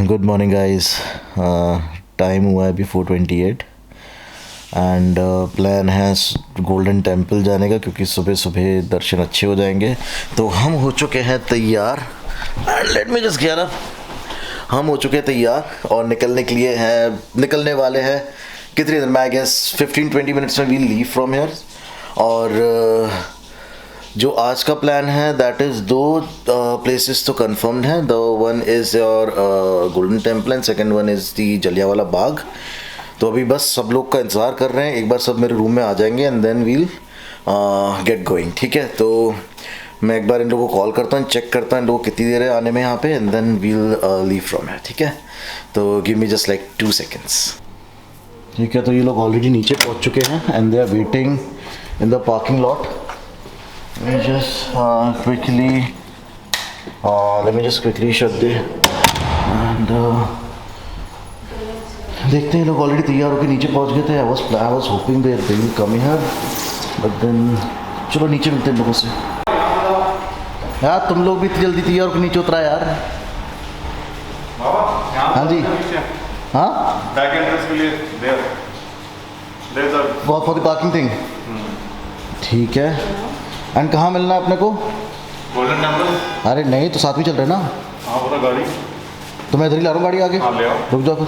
Good morning guys. Time हुआ है अभी 4:28 एंड प्लान है गोल्डन टेम्पल जाने का, क्योंकि सुबह सुबह दर्शन अच्छे हो जाएंगे। तो हम हो चुके हैं तैयार and let me just get up. हम हो चुके हैं तैयार और निकलने वाले हैं कितनी देर में, आई गेस 15-20 मिनट्स में वी लीव फ्रॉम हियर। और जो आज का प्लान है दैट इज़ दो प्लेसेस तो कंफर्म्ड हैं। The one is your Golden Temple and second one is the Jallianwala Bagh. तो अभी बस सब लोग का इंतज़ार कर रहे हैं, एक बार सब मेरे रूम में आ जाएंगे and then we'll get going. ठीक है, तो मैं एक बार इन लोगों को कॉल करता हूँ, चेक करता हूँ इन लोगों को कितनी देर है आने में यहाँ पे and then we'll leave from here. ठीक है, तो give me just like 2 seconds। ठीक है, तो ये लोग ऑलरेडी नीचे पहुँच चुके हैं and they are waiting in the parking lot. Let me just quickly shut the and देखते हैं लोग ऑलरेडी तैयार होकर नीचे पहुंच गए थे। I was hoping they will come here, but then चलो नीचे मिलते हैं लोगों से। यार तुम लोग भी इतनी जल्दी तैयार होकर नीचे उतरा यार। हाँ जी, हाँ बैक एंट्रेंस के लिए there for the parking thing. ठीक है, एंड कहाँ मिलना है अपने को? Golden Temple. अरे नहीं, तो साथ में चल रहे ना। हाँ वो तो गाड़ी, तो मैं इधर ही ला रहा हूँ गाड़ी आगे। हाँ ले आओ। रुक जाओ फिर।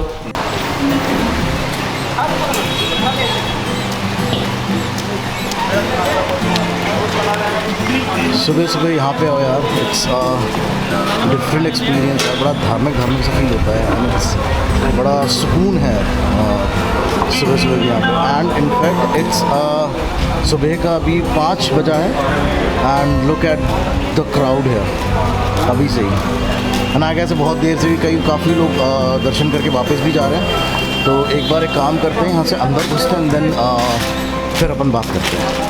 सुबह सुबह यहाँ पे आओ यार, इट्स डिफरेंट एक्सपीरियंस है। बड़ा धार्मिक सा फील होता है एंड इट्स बड़ा सुकून है सुबह सुबह भी यहाँ पे। एंड इनफैक्ट इट्स सुबह का अभी 5 बजा है and look at the crowd है अभी से ही। एंड आगे से बहुत देर से भी काफ़ी लोग दर्शन करके वापस भी जा रहे हैं। तो एक बार एक काम करते हैं, यहाँ से अंदर घुसते हैं देन फिर अपन बात करते हैं।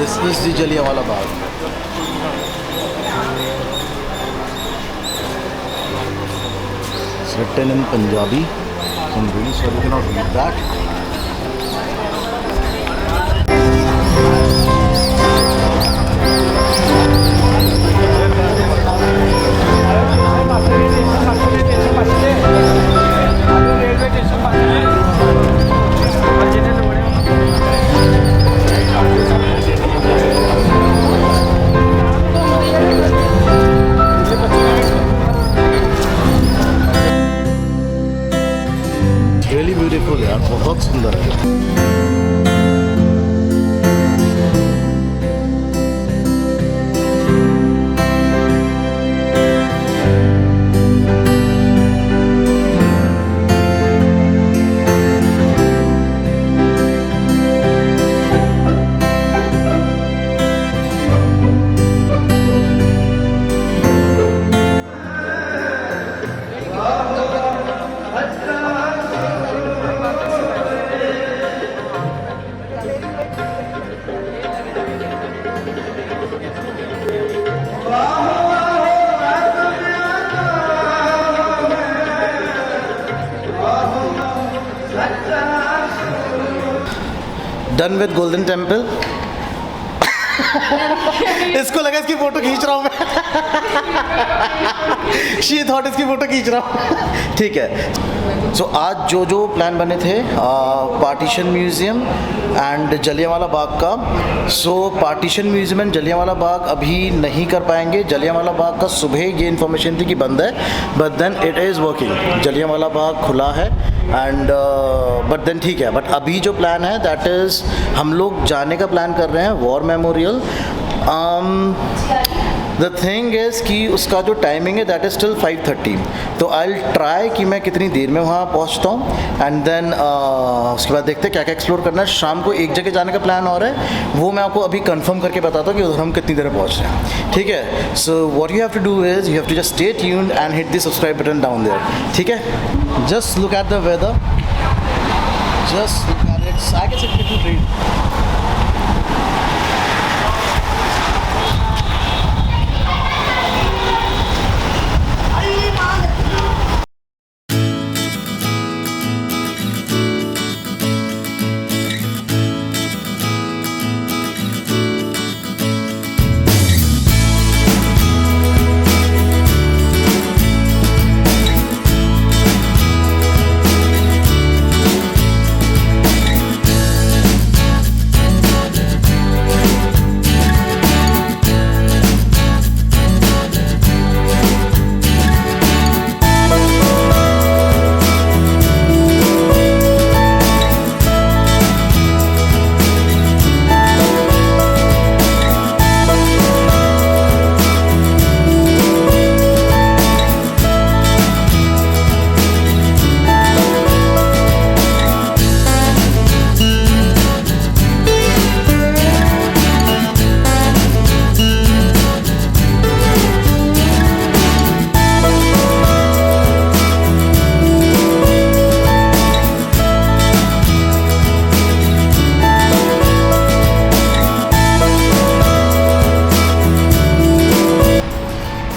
This is the Jallianwala Bagh. It's written in Punjabi, so I'm really sorry I cannot read that. Really beautiful यार, बहुत सुंदर है। Done with golden temple. इसको लगा इसकी फोटो खींच रहा हूँ मैं। शी थॉट इसकी फोटो खींच रहा हूँ। ठीक है, सो आज जो प्लान बने थे partition museum and Jallianwala Bagh का। सो partition museum and Jallianwala Bagh अभी नहीं कर पाएंगे। जलियांवाला बाग का सुबह ये इन्फॉर्मेशन थी कि बंद है, but then it is working. Jallianwala Bagh खुला है एंड बट देन ठीक है। बट अभी जो प्लान है दैट इज़ हम लोग जाने का प्लान कर रहे हैं war memorial. The thing is कि उसका जो टाइमिंग है दैट इज़ स्टिल 5:30। तो आई विल ट्राई कि मैं कितनी देर में वहाँ पहुँचता हूँ एंड देन उसके बाद देखते हैं क्या क्या एक्सप्लोर करना है। शाम को एक जगह जाने का प्लान और है, वो मैं आपको अभी कंफर्म करके बताता हूँ कि उधर हम कितनी देर में पहुँच रहे हैं। ठीक है, so what you have to do is you have to just stay tuned and hit the subscribe button down there. ठीक है, just look at the weather. Just look at it. I guess it's a little read.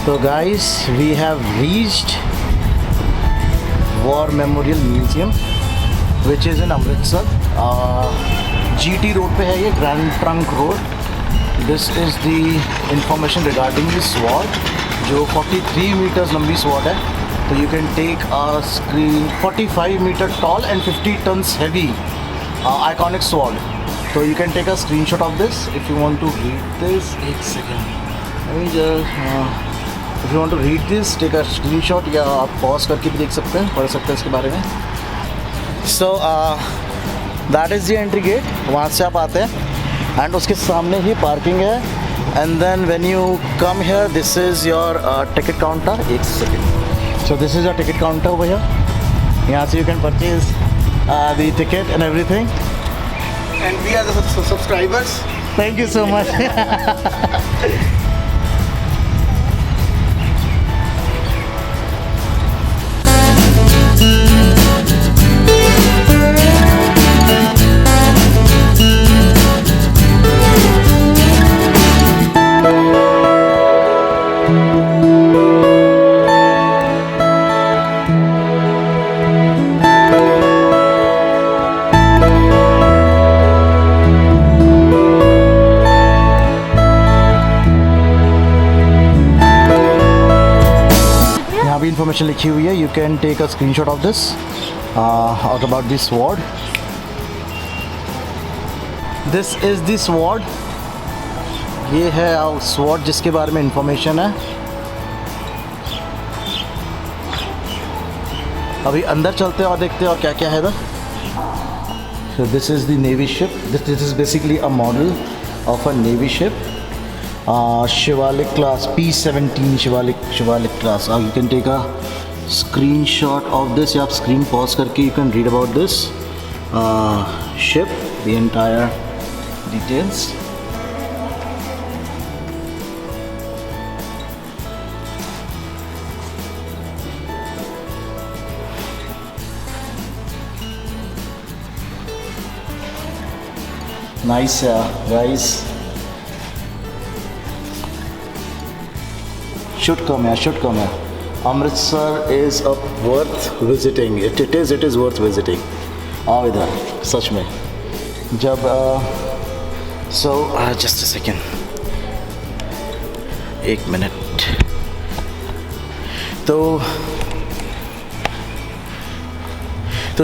So guys, we have reached War Memorial Museum, which is in Amritsar. GT road पे है ये, Grand Trunk Road. This is the information regarding the sword, जो 43 meters लंबी sword है. So you can take a screen 45 meter tall and 50 tons heavy iconic sword. So you can take a screenshot of this if you want to read this. एक second. Let me just if you want to read this, take a screenshot या आप pause करके भी देख सकते हैं, पढ़ सकते हैं इसके बारे में. So that is the entry gate. वहाँ से आप आते हैं and उसके सामने ही parking है. And then when you come here, this is your ticket counter. एक second. So this is your ticket counter over here. यहाँ से you can purchase the ticket and everything. And we are the subscribers. Thank you so much. Information लिखी हुई है. You can take a screenshot of this or about this sword. This is the sword. ये है sword जिसके बारे में information है. अभी अंदर चलते हैं और देखते हैं और क्या क्या है इधर. So this is the navy ship. This is basically a model of a navy ship. Shivalik class, P-17 Shivalik class. You can take a screenshot of this. आप screen pause करके you can read about this ship, the entire details. Nice guys. Should come here. Amritsar is worth visiting. It is worth visiting. आओ इधर सच में. जब just a second. एक minute. तो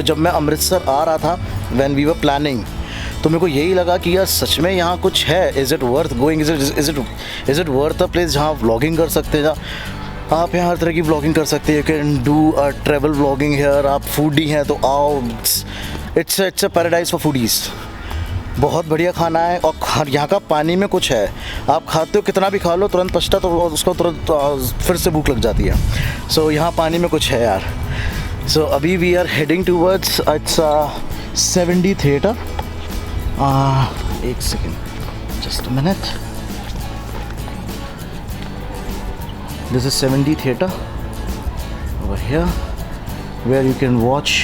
जब मैं अमृतसर आ रहा था when we were planning, तो मेरे को यही लगा कि यार सच में यहाँ कुछ है. Is it worth going, is it worth a place जहाँ व्लॉगिंग कर सकते हैं. आप यहाँ हर तरह की व्लॉगिंग कर सकते हैं. You can do a travel vlogging here. आप फूडी हैं तो आओ. It's a paradise for foodies. बहुत बढ़िया खाना है और यहाँ का पानी में कुछ है. आप खाते हो कितना भी खा लो तुरंत पछता तो उसको तुरंत फिर से भूख लग जाती है. सो यहाँ पानी में कुछ है यार. सो अभी we are heading towards it's 7D theatre. एक सेकेंड, just a minute. This is 7D theater over here where you can watch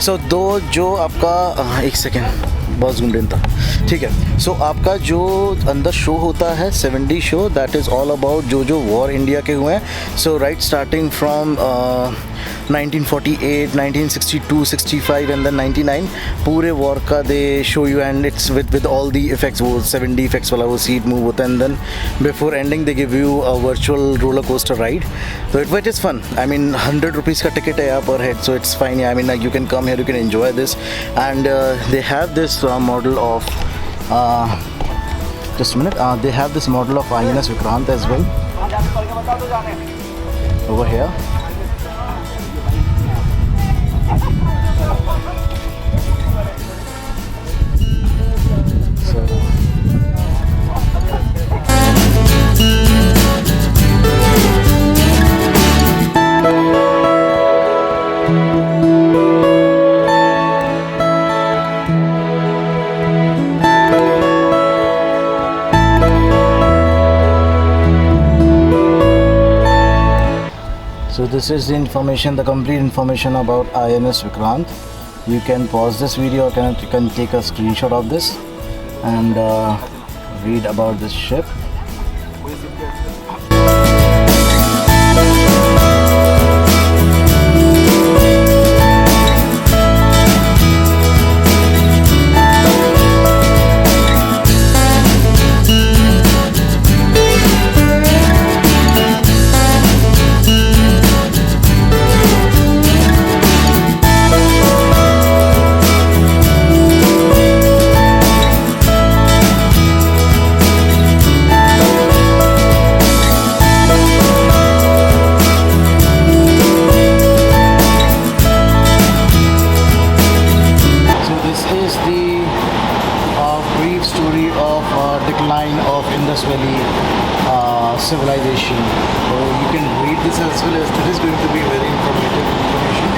सो दो जो आपका एक सेकेंड बस गुंडन था, ठीक है। सो आपका जो अंदर शो होता है 70 show, that is all about जो वॉर इंडिया के हुए हैं। So right starting from 1948, 1962, 65 and then 99, पूरे वॉर का they show you and it's with all the effects, वो 7D इफेक्ट्स वाला वो सीट मूव होता है and then before ending they give you a virtual roller coaster ride. तो it is fun. I mean 100 rupees का ticket है यहाँ पर head, so it's fine. I mean you can come here, you can enjoy this and they have this model of just a minute, they have this model of INS Vikrant as well over here. So this is the information, the complete information about INS Vikrant. You can pause this video, or you can take a screenshot of this and read about this ship. Decline of Indus Valley civilization. So you can read this as well, as this is going to be very informative information.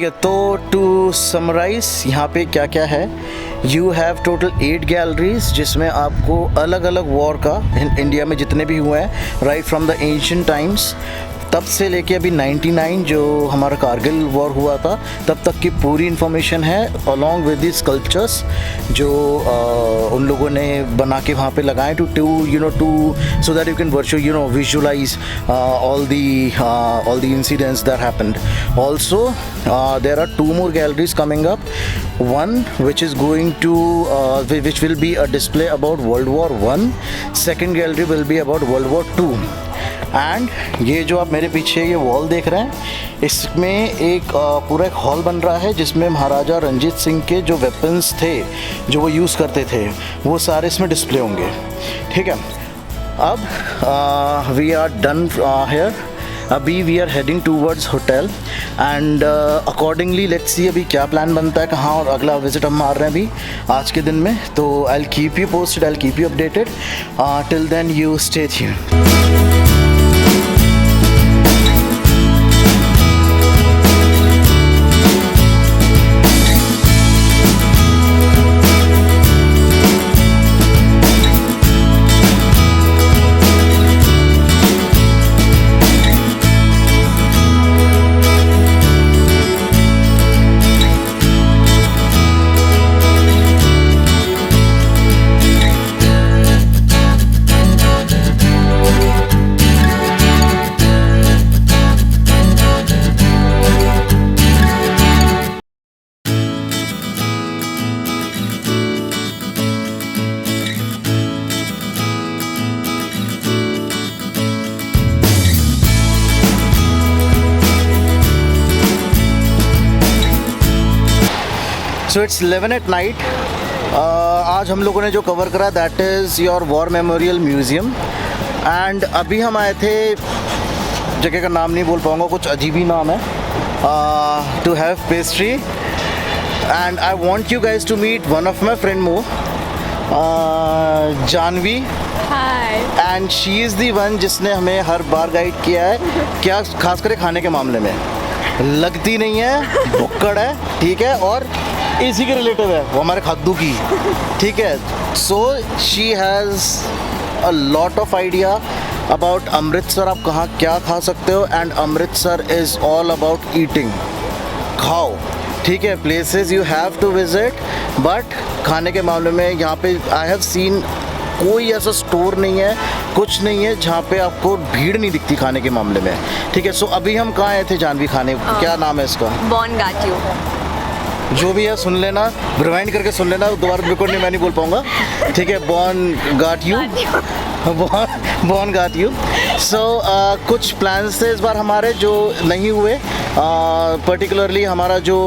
ठीक है, तो to summarise यहाँ पे क्या क्या है, you have total 8 galleries जिसमें आपको अलग अलग वॉर का इंडिया में जितने भी हुए हैं right from the ancient times, तब से लेके अभी 99 जो हमारा कारगिल वॉर हुआ था तब तक की पूरी इन्फॉर्मेशन है, अलॉन्ग विद दी स्कल्पचर्स जो उन लोगों ने बना के वहाँ पे लगाए two so that you can visualize all the incidents that happened. Also, there are 2 more galleries coming up. One which is going to which will be a display about World War I. Second gallery will be about World War II. And ये जो आप मेरे पीछे ये wall देख रहे हैं, इसमें एक पूरा एक हॉल बन रहा है जिसमें महाराजा रंजीत सिंह के जो वेपन्स थे जो वो यूज़ करते थे वो सारे इसमें डिस्प्ले होंगे। ठीक है, अब वी आर डन हेयर, अभी we are heading towards hotel and accordingly let's see अभी क्या प्लान बनता है, कहाँ और अगला विजिट हम मार रहे हैं अभी आज के दिन में। तो I will keep you posted, I will keep you updated, till then you stay tuned. So it's 11 at night। आज हम लोगों ने जो कवर करा that is your war memorial museum. And अभी हम आए थे, जगह का नाम नहीं बोल पाऊँगा, कुछ अजीब ही नाम है, to have pastry. And I want you guys to meet one of my friend मो, Janvi. And she is the one जिसने हमें हर बार गाइड किया है, क्या खास करके खाने के मामले में लगती नहीं है, भुक्कड़ है, ठीक है, और इसी के रिलेटिव है वो हमारे खाद्दू की, ठीक है। So she has a lot of idea about Amritsar, आप कहाँ क्या खा सकते हो। And Amritsar is all about eating, खाओ, ठीक है, places you have to visit. But खाने के मामले में यहाँ पे आई हैव सीन कोई ऐसा स्टोर नहीं है, कुछ नहीं है जहाँ पे आपको भीड़ नहीं दिखती खाने के मामले में, ठीक है। सो अभी हम कहाँ आए थे जानवी खाने, क्या नाम है इसका? बॉन गाट यू। जो भी है सुन लेना, रिवाइंड करके सुन लेना, दोबारा बिल्कुल नहीं, मैं नहीं बोल पाऊँगा, ठीक है। बॉन गाट यू, बॉन गाट यू। सो कुछ प्लान्स थे इस बार हमारे जो नहीं हुए, पर्टिकुलरली हमारा जो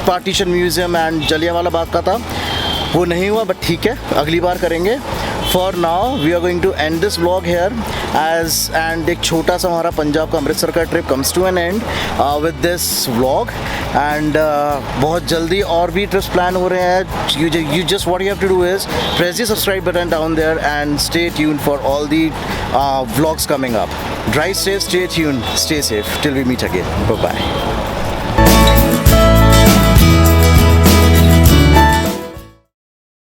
partition museum and Jallianwala Bagh का था वो नहीं हुआ, बट ठीक है, अगली बार करेंगे। For now we are going to end this vlog here as and एक छोटा सा हमारा पंजाब का अमृतसर का trip comes to an end with this vlog. And बहुत जल्दी और भी ट्रिप्स प्लान हो रहे हैं। You just what you have to do is press the subscribe button down there and stay tuned for all the vlogs coming up. Drive safe, stay tuned, stay safe, till we meet again, bye bye.